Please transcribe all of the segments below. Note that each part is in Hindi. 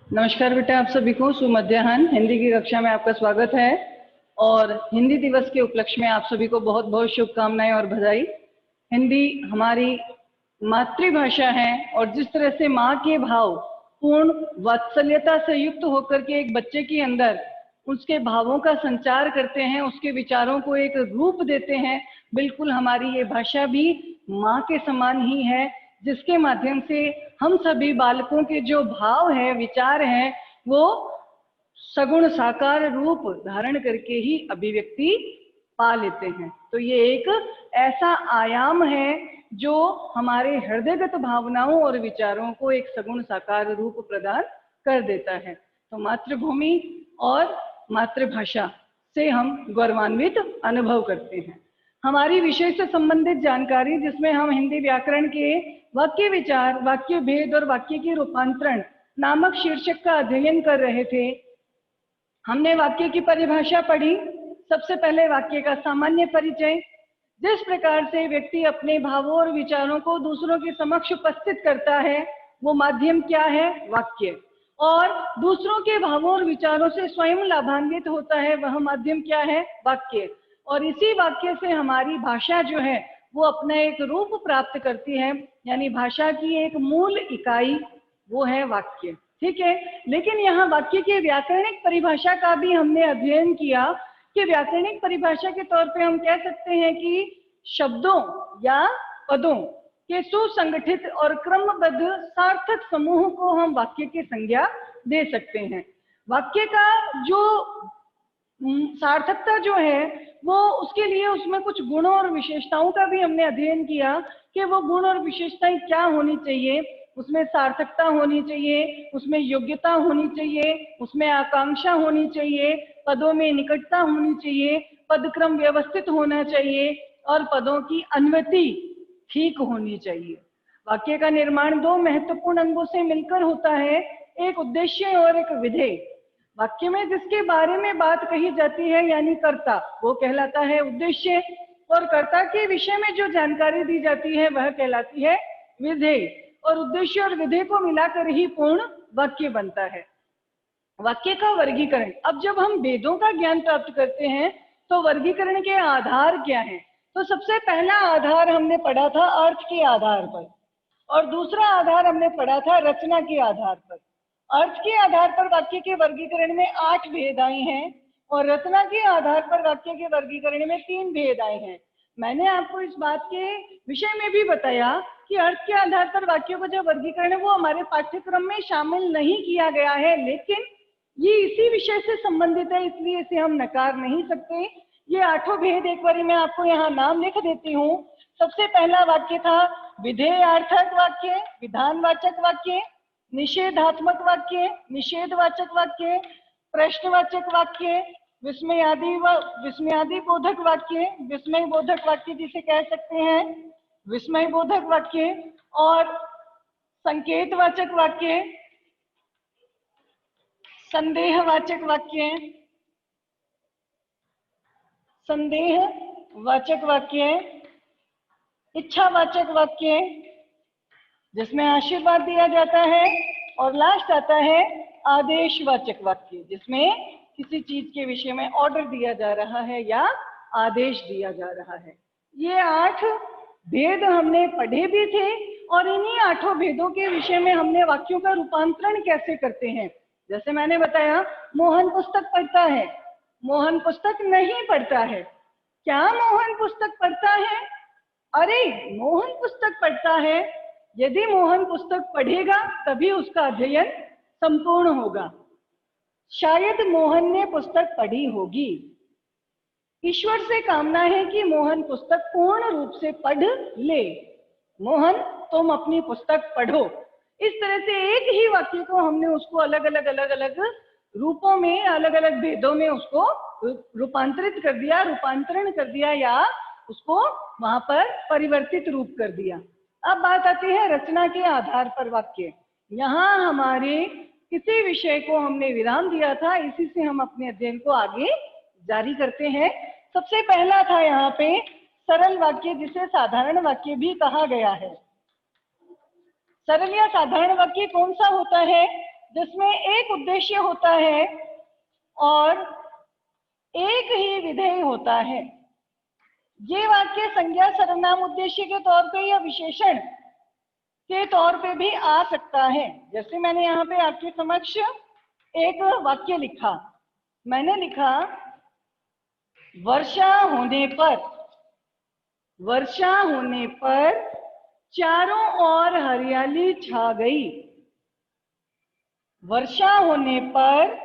नमस्कार बेटा, आप सभी को सुमध्याह्न हिंदी की कक्षा में आपका स्वागत है। और हिंदी दिवस के उपलक्ष्य में आप सभी को बहुत बहुत शुभकामनाएं और बधाई। हिंदी हमारी मातृभाषा है और जिस तरह से माँ के भाव पूर्ण वात्सल्यता से युक्त होकर के एक बच्चे के अंदर उसके भावों का संचार करते हैं, उसके विचारों को एक रूप देते हैं, बिल्कुल हमारी ये भाषा भी माँ के समान ही है, जिसके माध्यम से हम सभी बालकों के जो भाव है, विचार हैं, वो सगुण साकार रूप धारण करके ही अभिव्यक्ति पा लेते हैं। तो ये एक ऐसा आयाम है जो हमारे हृदयगत भावनाओं और विचारों को एक सगुण साकार रूप प्रदान कर देता है। तो मातृभूमि और मातृभाषा से हम गौरवान्वित अनुभव करते हैं। हमारी विषय से संबंधित जानकारी, जिसमें हम हिंदी व्याकरण के वाक्य विचार, वाक्य भेद और वाक्य के रूपांतरण नामक शीर्षक का अध्ययन कर रहे थे। हमने वाक्य की परिभाषा पढ़ी। सबसे पहले वाक्य का सामान्य परिचय, जिस प्रकार से व्यक्ति अपने भावों और विचारों को दूसरों के समक्ष उपस्थित करता है, वो माध्यम क्या है? वाक्य। और दूसरों के भावों और विचारों से स्वयं लाभान्वित होता है, वह माध्यम क्या है? वाक्य। और इसी वाक्य से हमारी भाषा जो है वो अपना एक रूप प्राप्त करती है, यानी भाषा की एक मूल इकाई वो है वाक्य। ठीक है, लेकिन यहाँ वाक्य की व्याकरणिक परिभाषा का भी हमने अध्ययन किया कि व्याकरणिक परिभाषा के तौर पे हम कह सकते हैं कि शब्दों या पदों के सुसंगठित और क्रमबद्ध सार्थक समूह को हम वाक्य की संज्ञा दे सकते हैं। वाक्य का जो सार्थकता जो है वो, उसके लिए उसमें कुछ गुणों और विशेषताओं का भी हमने अध्ययन किया कि वो गुण और विशेषताएं क्या होनी चाहिए। उसमें सार्थकता होनी चाहिए, उसमें योग्यता होनी चाहिए, उसमें आकांक्षा होनी चाहिए, पदों में निकटता होनी चाहिए, पदक्रम व्यवस्थित होना चाहिए और पदों की अन्वति ठीक होनी चाहिए। वाक्य का निर्माण दो महत्वपूर्ण अंगों से मिलकर होता है, एक उद्देश्य और एक विधेय। वाक्य में जिसके बारे में बात कही जाती है यानी कर्ता, वो कहलाता है उद्देश्य, और कर्ता के विषय में जो जानकारी दी जाती है वह कहलाती है विधेय। और उद्देश्य और विधेय को मिलाकर ही पूर्ण वाक्य बनता है। वाक्य का वर्गीकरण, अब जब हम वेदों का ज्ञान प्राप्त करते हैं तो वर्गीकरण के आधार क्या हैं? तो सबसे पहला आधार हमने पढ़ा था अर्थ के आधार पर, और दूसरा आधार हमने पढ़ा था रचना के आधार पर। अर्थ के आधार पर वाक्य के वर्गीकरण में 8 भेद आए हैं और रचना के आधार पर वाक्य के वर्गीकरण में 3 भेद आए हैं। मैंने आपको इस बात के विषय में भी बताया कि अर्थ के आधार पर वाक्यों का जो वर्गीकरण है वो हमारे पाठ्यक्रम में शामिल नहीं किया गया है, लेकिन ये इसी विषय से संबंधित है, इसलिए इसे हम नकार नहीं सकते। ये 8 भेद एक बार मैं आपको यहाँ नाम लिख देती हूँ। सबसे पहला वाक्य था विधेयार्थक वाक्य, विधानवाचक वाक्य, निषेधात्मक वाक्य, निषेधवाचक वाक्य, प्रश्नवाचक वाक्य, विस्मयादि बोधक वाक्य, विस्मय बोधक वाक्य जिसे कह सकते हैं विस्मय बोधक वाक्य, और संकेतवाचक वाक्य, संदेहवाचक वाक्य, संदेहवाचक वाक्य, इच्छावाचक वाक्य जिसमें आशीर्वाद दिया जाता है, और लास्ट आता है आदेशवाचक वाक्य जिसमें किसी चीज के विषय में ऑर्डर दिया जा रहा है या आदेश दिया जा रहा है। ये 8 भेद हमने पढ़े भी थे और इन्हीं 8 भेदों के विषय में हमने वाक्यों का रूपांतरण कैसे करते हैं। जैसे मैंने बताया, मोहन पुस्तक पढ़ता है, मोहन पुस्तक नहीं पढ़ता है। क्या मोहन पुस्तक पढ़ता है? अरे मोहन पुस्तक पढ़ता है। यदि मोहन पुस्तक पढ़ेगा तभी उसका अध्ययन संपूर्ण होगा। शायद मोहन ने पुस्तक पढ़ी होगी। ईश्वर से कामना है कि मोहन पुस्तक पूर्ण रूप से पढ़ ले। मोहन, तुम अपनी पुस्तक पढ़ो। इस तरह से एक ही वाक्य को हमने उसको अलग अलग रूपों में, अलग अलग भेदों में उसको रूपांतरित कर दिया, रूपांतरण कर दिया, या उसको वहां पर परिवर्तित रूप कर दिया। अब बात आती है रचना के आधार पर वाक्य। यहाँ हमारे किसी विषय को हमने विराम दिया था, इसी से हम अपने अध्ययन को आगे जारी करते हैं। सबसे पहला था यहाँ पे सरल वाक्य, जिसे साधारण वाक्य भी कहा गया है। सरल या साधारण वाक्य कौन सा होता है? जिसमें एक उद्देश्य होता है और एक ही विधेय होता है। ये वाक्य संज्ञा, सर्वनाम, उद्देश्य के तौर पे या विशेषण के तौर पे भी आ सकता है। जैसे मैंने यहाँ पे आपके समक्ष एक वाक्य लिखा, मैंने लिखा वर्षा होने पर चारों ओर हरियाली छा गई। वर्षा होने पर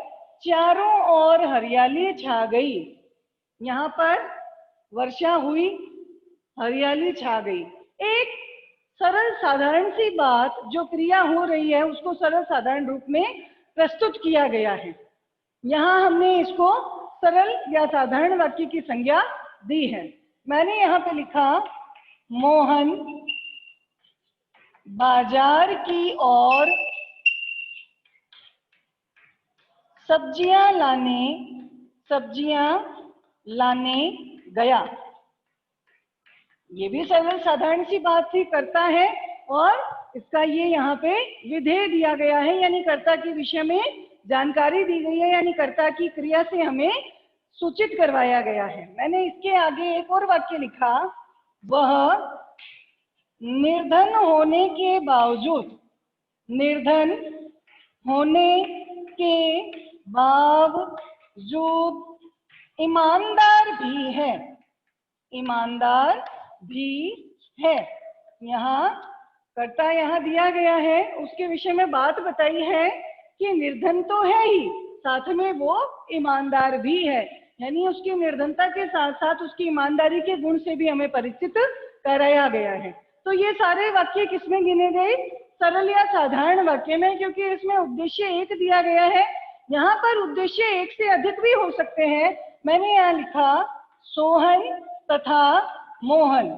चारों ओर हरियाली छा गई। यहाँ पर वर्षा हुई, हरियाली छा गई। एक सरल साधारण सी बात, जो क्रिया हो रही है उसको सरल साधारण रूप में प्रस्तुत किया गया है। यहाँ हमने इसको सरल या साधारण वाक्य की संज्ञा दी है। मैंने यहाँ पे लिखा मोहन बाजार की ओर सब्जियां लाने गया। ये भी सरल साधारण सी बात ही करता है और इसका ये यहाँ पे विधेय दिया गया है, यानी कर्ता के विषय में जानकारी दी गई है, यानी कर्ता की क्रिया से हमें सूचित करवाया गया है। मैंने इसके आगे एक और वाक्य लिखा, वह निर्धन होने के बावजूद ईमानदार भी है। यहाँ कर्ता यहाँ दिया गया है, उसके विषय में बात बताई है कि निर्धन तो है ही, साथ में वो ईमानदार भी है, यानी उसकी निर्धनता के साथ साथ उसकी ईमानदारी के गुण से भी हमें परिचित कराया गया है। तो ये सारे वाक्य किसमें गिने गए? सरल या साधारण वाक्य में, क्योंकि इसमें उद्देश्य एक दिया गया है। यहाँ पर उद्देश्य एक से अधिक भी हो सकते हैं। मैंने यहाँ लिखा सोहन तथा मोहन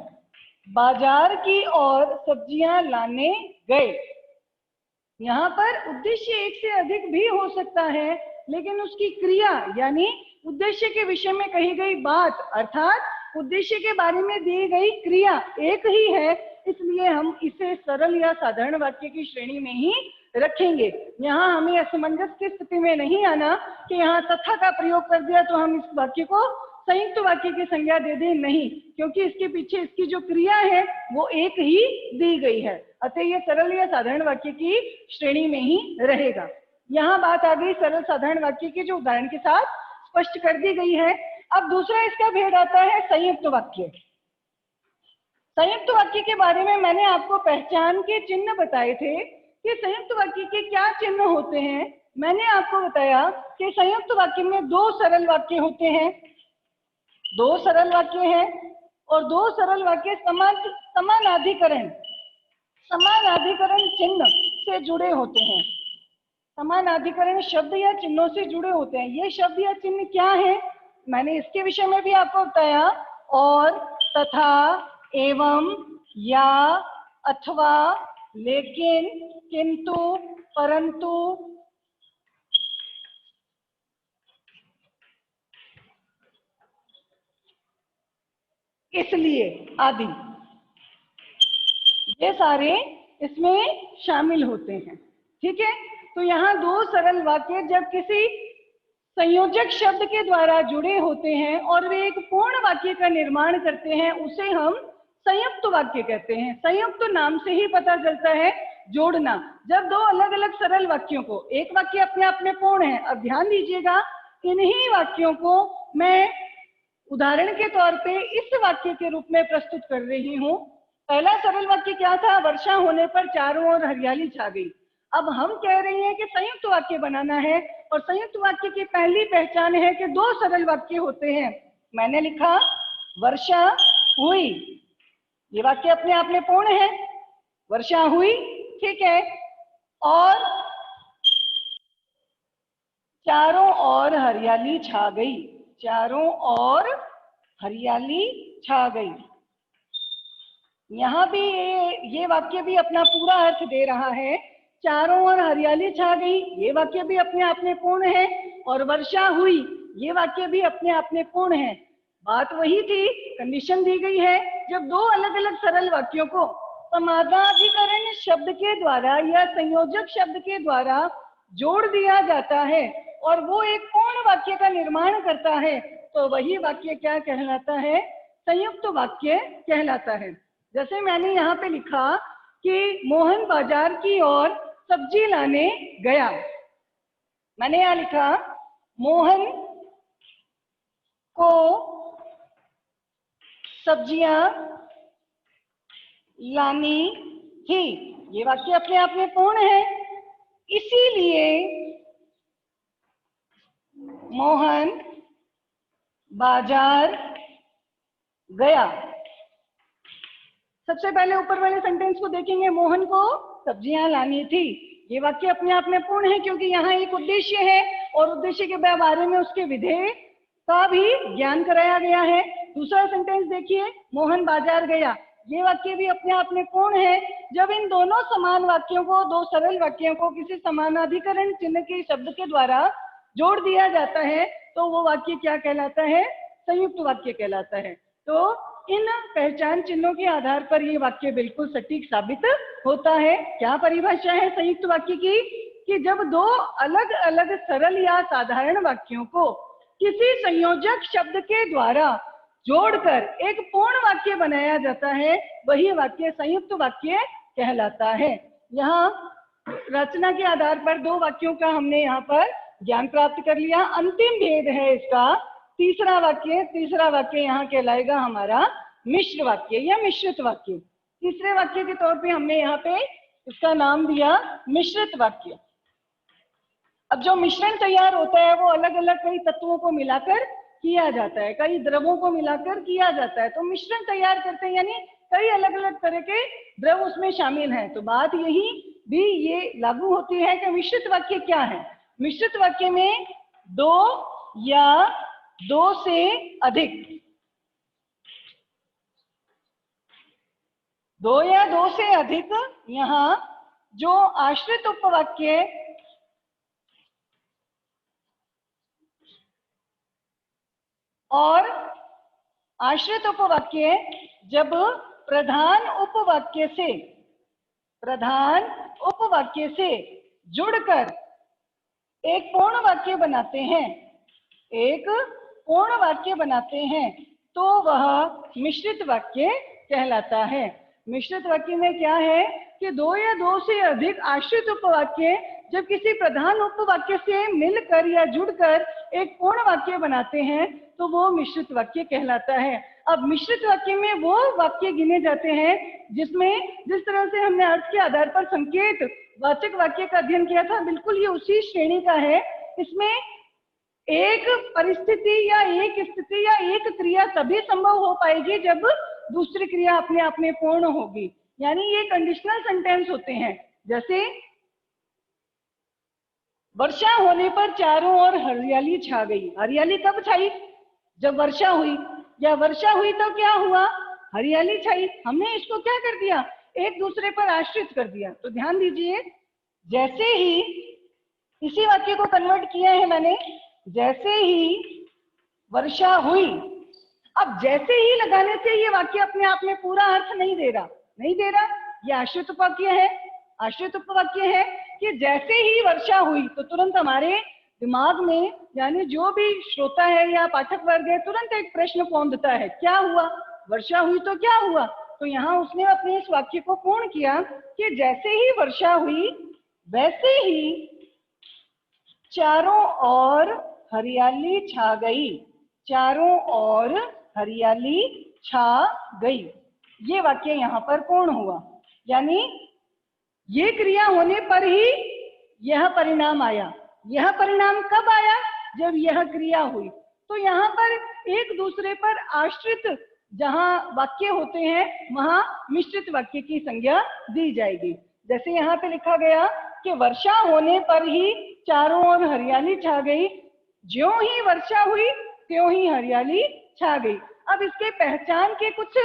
बाजार की ओर सब्जियां लाने गए। यहाँ पर उद्देश्य एक से अधिक भी हो सकता है, लेकिन उसकी क्रिया यानी उद्देश्य के विषय में कही गई बात अर्थात उद्देश्य के बारे में दी गई क्रिया एक ही है, इसलिए हम इसे सरल या साधारण वाक्य की श्रेणी में ही रखेंगे। यहाँ हमें असमंजस की स्थिति में नहीं आना कि यहाँ तथा का प्रयोग कर दिया तो हम इस वाक्य को संयुक्त वाक्य की संज्ञा दे दें, नहीं, क्योंकि इसके पीछे इसकी जो क्रिया है वो एक ही दी गई है, अतः ये सरल या साधारण वाक्य की श्रेणी में ही रहेगा। यहाँ बात आ गई सरल साधारण वाक्य की, जो उदाहरण के साथ स्पष्ट कर दी गई है। अब दूसरा इसका भेद आता है संयुक्त वाक्य। संयुक्त वाक्य के बारे में मैंने आपको पहचान के चिन्ह बताए थे कि संयुक्त वाक्य के क्या चिन्ह होते हैं। मैंने आपको बताया कि संयुक्त वाक्य में दो सरल वाक्य होते हैं, दो सरल वाक्य हैं और दो सरल वाक्य समानाधिकरण चिन्ह से जुड़े होते हैं। समानाधिकरण शब्द या चिन्हों से जुड़े होते हैं। ये शब्द या चिन्ह क्या है, मैंने इसके विषय में भी आपको बताया। और, तथा, एवं, या, अथवा, लेकिन, किंतु, परंतु, इसलिए आदि, ये सारे इसमें शामिल होते हैं। ठीक है, तो यहाँ दो सरल वाक्य जब किसी संयोजक शब्द के द्वारा जुड़े होते हैं और वे एक पूर्ण वाक्य का निर्माण करते हैं, उसे हम संयुक्त वाक्य कहते हैं। संयुक्त नाम से ही पता चलता है जोड़ना। जब दो अलग अलग सरल वाक्यों को, एक वाक्य अपने आप में पूर्ण है, अब ध्यान दीजिएगा, इन्हीं वाक्यों को मैं उदाहरण के तौर पे इस वाक्य के रूप में प्रस्तुत कर रही हूँ। पहला सरल वाक्य क्या था? वर्षा होने पर चारों ओर हरियाली छा गई। अब हम कह रहे हैं कि संयुक्त वाक्य बनाना है और संयुक्त वाक्य की पहली पहचान है कि दो सरल वाक्य होते हैं। मैंने लिखा वर्षा हुई, ये वाक्य अपने आप में पूर्ण है, वर्षा हुई, ठीक है, और चारों ओर हरियाली छा गई, चारों ओर हरियाली छा गई। यहाँ भी ये वाक्य भी अपना पूरा अर्थ दे रहा है। चारों ओर हरियाली छा गई, ये वाक्य भी अपने आप में पूर्ण है, और वर्षा हुई, ये वाक्य भी अपने आप में पूर्ण है। बात वही थी, कंडीशन दी गई है। जब दो अलग अलग सरल वाक्यों को समानाधिकरण शब्द के द्वारा या संयोजक शब्द के द्वारा जोड़ दिया जाता है और वो एक पूर्ण वाक्य का निर्माण करता है, तो वही वाक्य क्या कहलाता है? संयुक्त वाक्य कहलाता है। जैसे मैंने यहाँ पे लिखा कि मोहन बाजार की ओर सब्जी लाने गया। मैंने यहाँ लिखा मोहन को सब्जियां लानी थी। ये वाक्य अपने आप में पूर्ण है, इसीलिए मोहन बाजार गया। सबसे पहले ऊपर वाले सेंटेंस को देखेंगे, मोहन को सब्जियां लानी थी। ये वाक्य अपने आप में पूर्ण है क्योंकि यहाँ एक उद्देश्य है और उद्देश्य के बारे में उसके विधेय का भी ज्ञान कराया गया है। दूसरा सेंटेंस देखिए, मोहन बाजार गया। ये वाक्य भी अपने आप में पूर्ण है। जब इन दोनों समान वाक्यों को, दो सरल वाक्यों को किसी समानाधिकरण चिन्ह के शब्द के द्वारा जोड़ दिया जाता है तो वो वाक्य क्या कहलाता है? संयुक्त वाक्य कहलाता है। तो इन पहचान चिन्हों के आधार पर ये वाक्य बिल्कुल सटीक साबित होता है। क्या परिभाषा है संयुक्त वाक्य की? कि जब दो अलग अलग सरल या साधारण वाक्यों को किसी संयोजक शब्द के द्वारा जोड़कर एक पूर्ण वाक्य बनाया जाता है, वही वाक्य संयुक्त वाक्य कहलाता है। यहाँ रचना के आधार पर दो वाक्यों का हमने यहाँ पर ज्ञान प्राप्त कर लिया। अंतिम भेद है इसका तीसरा वाक्य यहाँ कहलाएगा हमारा मिश्र वाक्य या मिश्रित वाक्य। तीसरे वाक्य के तौर पे हमने यहाँ पे इसका नाम दिया मिश्रित वाक्य। अब जो मिश्रण तैयार होता है वो अलग अलग कई तत्वों को मिलाकर किया जाता है, कई द्रवों को मिलाकर किया जाता है। तो मिश्रण तैयार करते हैं यानी कई अलग अलग तरह के द्रव उसमें शामिल हैं। तो बात यही भी ये लागू होती है कि मिश्रित वाक्य क्या है? मिश्रित वाक्य में दो या दो से अधिक, दो या दो से अधिक यहाँ जो आश्रित उपवाक्य और आश्रित उपवाक्य जब प्रधान उपवाक्य से जुड़कर एक पूर्ण वाक्य बनाते हैं, तो वह मिश्रित वाक्य कहलाता है। मिश्रित वाक्य में क्या है कि दो या दो से अधिक आश्रित उपवाक्य जब किसी प्रधान उपवाक्य से मिलकर या जुड़कर एक पूर्ण वाक्य बनाते हैं तो वो मिश्रित वाक्य कहलाता है। अब मिश्रित वाक्य में वो वाक्य गिने जाते हैं जिसमें जिस तरह से हमने अर्थ के आधार पर संकेत वाचक वाक्य का अध्ययन किया था, बिल्कुल ये उसी श्रेणी का है। इसमें एक परिस्थिति या एक स्थिति या एक क्रिया तभी संभव हो पाएगी जब दूसरी क्रिया अपने आप में पूर्ण होगी, यानी ये कंडीशनल सेंटेंस होते हैं। जैसे वर्षा होने पर चारों ओर हरियाली छा गई। हरियाली कब छाई? जब वर्षा हुई, या वर्षा हुई तो क्या हुआ? हरियाली छाई। हमने इसको क्या कर दिया? एक दूसरे पर आश्रित कर दिया। तो ध्यान दीजिए, जैसे ही इसी वाक्य को कन्वर्ट किया है मैंने, जैसे ही वर्षा हुई। अब जैसे ही लगाने से ये वाक्य अपने आप में पूरा अर्थ नहीं दे रहा। ये आश्रित उपवाक्य है कि जैसे ही वर्षा हुई तो तुरंत हमारे दिमाग में, यानी जो भी श्रोता है या पाठक वर्ग है, तुरंत एक प्रश्न पौंधता है, क्या हुआ? वर्षा हुई तो क्या हुआ? तो यहाँ उसने अपने इस वाक्य को पूर्ण किया कि जैसे ही वर्षा हुई वैसे ही चारों ओर हरियाली छा गई। चारों ओर हरियाली छा गई, ये वाक्य यहाँ पर पूर्ण हुआ। यानी ये क्रिया होने पर ही यह परिणाम आया। यह परिणाम कब आया? जब यह क्रिया हुई। तो यहाँ पर एक दूसरे पर आश्रित जहाँ वाक्य होते हैं वहां मिश्रित वाक्य की संज्ञा दी जाएगी। जैसे यहाँ पे लिखा गया कि वर्षा होने पर ही चारों ओर हरियाली छा गई। ज्यों ही वर्षा हुई त्यों ही हरियाली छा गई। अब इसके पहचान के कुछ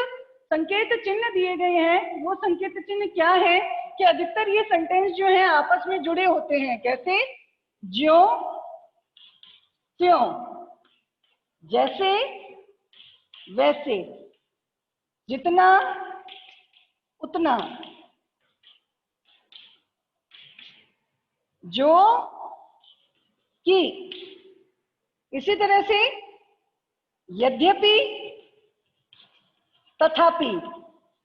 संकेत चिन्ह दिए गए हैं। वो संकेत चिन्ह क्या है कि अधिकतर ये सेंटेंस जो है आपस में जुड़े होते हैं। कैसे? ज्यों त्यों, जैसे वैसे, जितना उतना। जो कि। इसी तरह से यद्यपि, तथापि।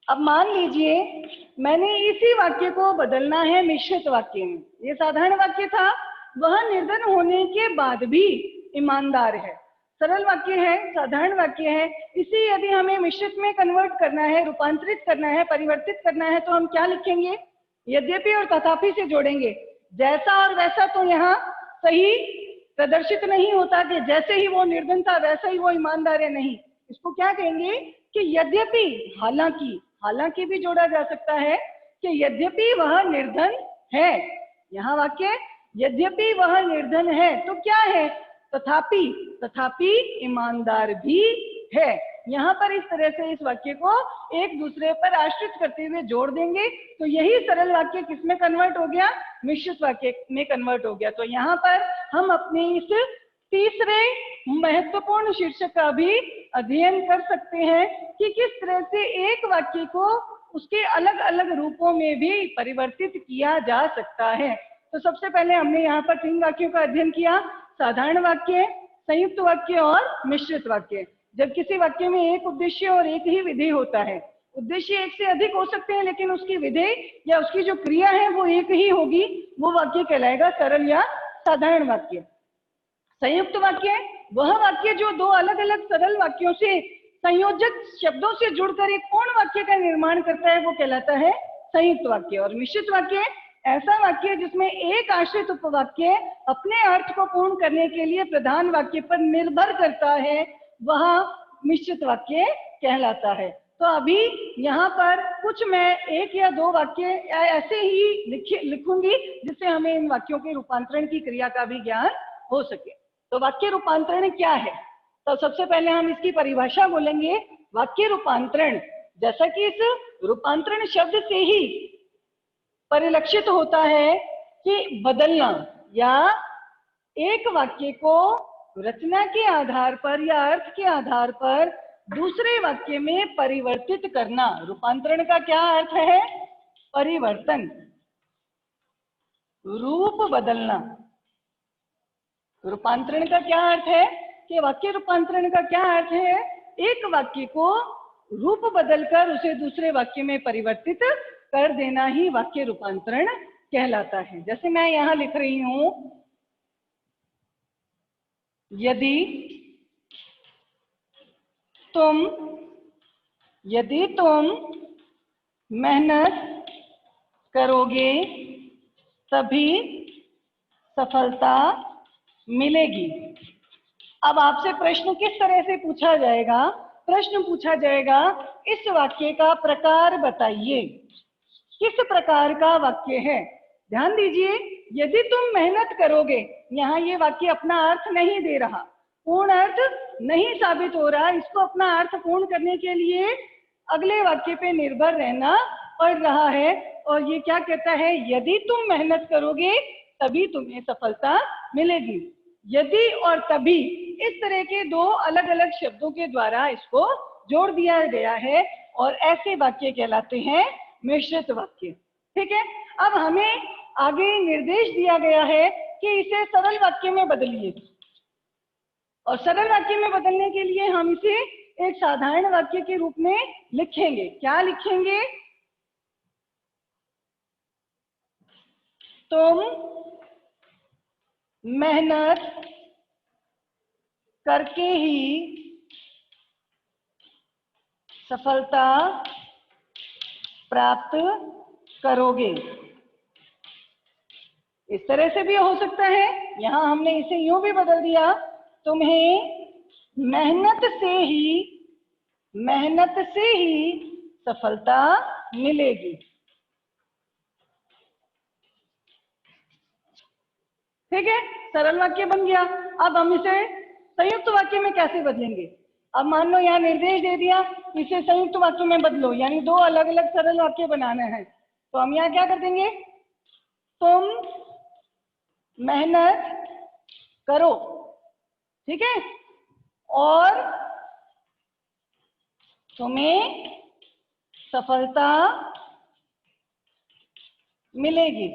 अब मान लीजिए मैंने इसी वाक्य को बदलना है मिश्रित वाक्य में। ये साधारण वाक्य था, वह निर्धन होने के बाद भी ईमानदार है। सरल वाक्य है, साधारण वाक्य है। इसे यदि हमें मिश्रित में कन्वर्ट करना है, रूपांतरित करना है, परिवर्तित करना है, तो हम क्या लिखेंगे? यद्यपि और तथापि से जोड़ेंगे। जैसा और वैसा तो यहाँ सही प्रदर्शित नहीं होता कि जैसे ही वो निर्धन था वैसा ही वो ईमानदार है, नहीं। इसको क्या कहेंगे कि यद्यपि, हालांकि। हालांकि भी जोड़ा जा सकता है कि यद्यपि वह निर्धन है। यहाँ वाक्य यद्यपि वह निर्धन है, तो क्या है? तथापि। तथापि ईमानदार भी है। यहाँ पर इस तरह से इस वाक्य को एक दूसरे पर आश्रित करते हुए जोड़ देंगे, तो यही सरल वाक्य किसमें कन्वर्ट हो गया? मिश्रित वाक्य में कन्वर्ट हो गया। तो यहाँ पर हम अपने इस तीसरे महत्वपूर्ण शीर्षक का भी अध्ययन कर सकते हैं कि किस तरह से एक वाक्य को उसके अलग अलग रूपों में भी परिवर्तित किया जा सकता है। तो सबसे पहले हमने यहाँ पर 3 वाक्यों का अध्ययन किया: साधारण वाक्य, संयुक्त वाक्य और मिश्रित वाक्य। जब किसी वाक्य में एक उद्देश्य और एक ही विधेय होता है, उद्देश्य एक से अधिक हो सकते हैं लेकिन उसकी विधेय या उसकी जो क्रिया है वो एक ही होगी, वो वाक्य कहलाएगा सरल या साधारण वाक्य। संयुक्त वाक्य वह वाक्य जो 2 अलग अलग सरल वाक्यों से संयोजक शब्दों से जुड़कर एक पूर्ण वाक्य का निर्माण करता है, वो कहलाता है संयुक्त वाक्य। और मिश्रित वाक्य ऐसा वाक्य जिसमें एक आश्रित उपवाक्य अपने अर्थ को पूर्ण करने के लिए प्रधान वाक्य पर निर्भर करता है, वह मिश्रित वाक्य कहलाता है। तो अभी यहाँ पर कुछ मैं 1 या 2 वाक्य ऐसे ही लिखूंगी जिससे हमें इन वाक्यों के रूपांतरण की क्रिया का भी ज्ञान हो सके। तो वाक्य रूपांतरण क्या है? तो सबसे पहले हम इसकी परिभाषा बोलेंगे। वाक्य रूपांतरण, जैसा कि इस रूपांतरण शब्द से ही परिलक्षित होता है कि बदलना या एक वाक्य को रचना के आधार पर या अर्थ के आधार पर दूसरे वाक्य में परिवर्तित करना। रूपांतरण का क्या अर्थ है? परिवर्तन, रूप बदलना। रूपांतरण का क्या अर्थ है कि वाक्य रूपांतरण का क्या अर्थ है? एक वाक्य को रूप बदलकर उसे दूसरे वाक्य में परिवर्तित कर देना ही वाक्य रूपांतरण कहलाता है। जैसे मैं यहाँ लिख रही हूं, यदि तुम मेहनत करोगे तभी सफलता मिलेगी। अब आपसे प्रश्न किस तरह से पूछा जाएगा? प्रश्न पूछा जाएगा, इस वाक्य का प्रकार बताइए। किस प्रकार का वाक्य है? ध्यान दीजिए, यदि तुम मेहनत करोगे, यहाँ ये वाक्य अपना अर्थ नहीं दे रहा, पूर्ण अर्थ नहीं साबित हो रहा। इसको अपना अर्थ पूर्ण करने के लिए अगले वाक्य पे निर्भर रहना पड़ रहा है। और ये क्या कहता है? यदि तुम मेहनत करोगे तभी तुम्हें सफलता मिलेगी। यदि और तभी, इस तरह के 2 अलग अलग शब्दों के द्वारा इसको जोड़ दिया गया है और ऐसे वाक्य कहलाते हैं मिश्रित वाक्य। ठीक है, अब हमें आगे निर्देश दिया गया है कि इसे सरल वाक्य में बदलिए। और सरल वाक्य में बदलने के लिए हम इसे एक साधारण वाक्य के रूप में लिखेंगे। क्या लिखेंगे? तुम मेहनत करके ही सफलता प्राप्त करोगे। इस तरह से भी हो सकता है। यहाँ हमने इसे यूं भी बदल दिया, तुम्हें मेहनत से ही सफलता मिलेगी। ठीक है, सरल वाक्य बन गया। अब हम इसे संयुक्त वाक्य में कैसे बदलेंगे? अब मान लो यहाँ निर्देश दे दिया, इसे संयुक्त वाक्य में बदलो, यानी 2 अलग अलग सरल वाक्य बनाने हैं। तो हम यहाँ क्या कर देंगे? तुम मेहनत करो, ठीक है, और तुम्हें सफलता मिलेगी।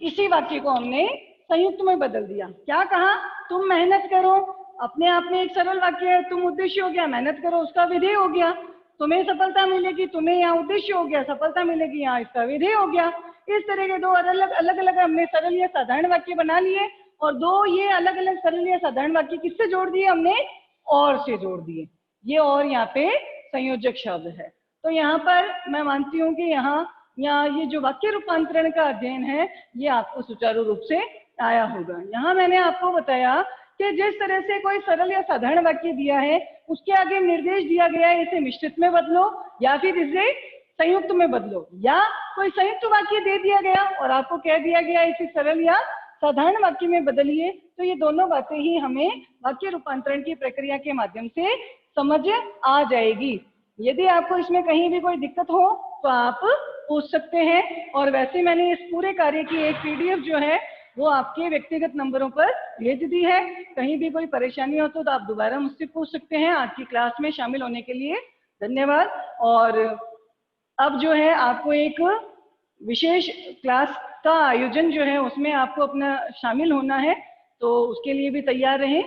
इसी वाक्य को हमने संयुक्त में बदल दिया। क्या कहा? तुम मेहनत करो, अपने आप में एक सरल वाक्य है, तुम उद्देश्य हो गया, मेहनत करो उसका विधेय हो गया, तुम्हें सफलता मिलेगी, तुम्हें यहाँ उद्देश्य हो गया, सफलता मिलेगी, यहाँ इसका विधेय हो गया। इस तरह के दो अलग अलग हमने सरल या साधारण वाक्य बना लिए, और दो ये अलग अलग सरल या साधारण वाक्य किससे जोड़ दिए हमने? और से जोड़ दिए। ये और यहाँ पे संयोजक शब्द है। तो यहाँ पर मैं मानती हूँ कि यहाँ ये जो वाक्य रूपांतरण का अध्ययन है ये आपको सुचारू रूप से आया होगा। यहाँ मैंने आपको बताया कि जिस तरह से कोई सरल या साधारण वाक्य दिया है उसके आगे निर्देश दिया गया है इसे मिश्रित में बदलो या फिर इसे संयुक्त में बदलो, या कोई संयुक्त वाक्य दे दिया गया और आपको कह दिया गया इसे सरल या साधारण वाक्य में बदलिए, तो ये दोनों बातें ही हमें वाक्य रूपांतरण की प्रक्रिया के माध्यम से समझ आ जाएगी। यदि आपको इसमें कहीं भी कोई दिक्कत हो तो आप पूछ सकते हैं, और वैसे मैंने इस पूरे कार्य की एक PDF जो है वो आपके व्यक्तिगत नंबरों पर भेज दी है। कहीं भी कोई परेशानी हो तो आप दोबारा मुझसे पूछ सकते हैं। आज की क्लास में शामिल होने के लिए धन्यवाद। और अब जो है आपको एक विशेष क्लास का आयोजन जो है उसमें आपको अपना शामिल होना है, तो उसके लिए भी तैयार रहें।